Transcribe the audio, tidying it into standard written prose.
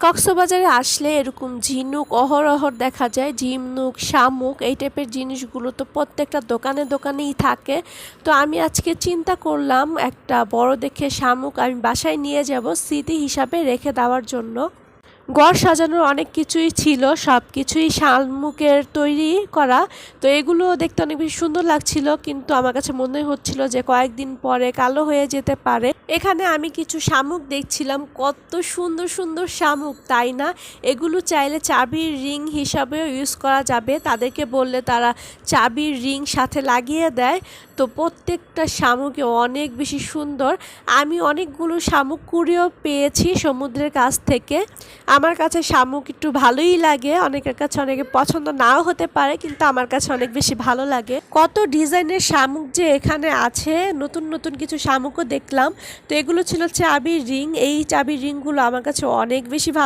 কক্সবাজারে আসলে এরকম ঝিনুক অহরহ দেখা যায়। ঝিনুক, শামুক এই টাইপের জিনিসগুলো তো প্রত্যেকটা দোকানে দোকানেই থাকে। তো আমি আজকে চিন্তা করলাম একটা বড় দেখে শামুক আমি বাসায় নিয়ে যাব স্মৃতি হিসাবে রেখে দেওয়ার জন্য। ঘর সাজানোর অনেক কিছুই ছিল, সব কিছুই শালমুকের তৈরি করা। তো এগুলো দেখতে অনেক বেশি সুন্দর লাগছিল, কিন্তু আমার কাছে মনে হচ্ছিল যে কয়েকদিন পরে কালো হয়ে যেতে পারে। এখানে আমি কিছু শামুক দেখছিলাম, কত সুন্দর সুন্দর শামুক, তাই না? এগুলো চাইলে চাবির রিং হিসাবেও ইউজ করা যাবে, তাদেরকে বললে তারা চাবির রিং সাথে লাগিয়ে দেয়। তো প্রত্যেকটা শামুকই অনেক বেশি সুন্দর। আমি অনেকগুলো শামুক কুড়িয়েও পেয়েছি সমুদ্রের কাছ থেকে। আমার কাছে শামুক একটু ভালোই লাগে, অনেকের কাছে অনেকে পছন্দ নাও হতে পারে, কিন্তু আমার কাছে অনেক বেশি ভালো লাগে। কত ডিজাইনের শামুক যে এখানে আছে, নতুন নতুন কিছু শামুকও দেখলাম। তো এগুলো ছিল চাবির রিং, এই চাবির রিংগুলো আমার কাছে অনেক বেশি ভালো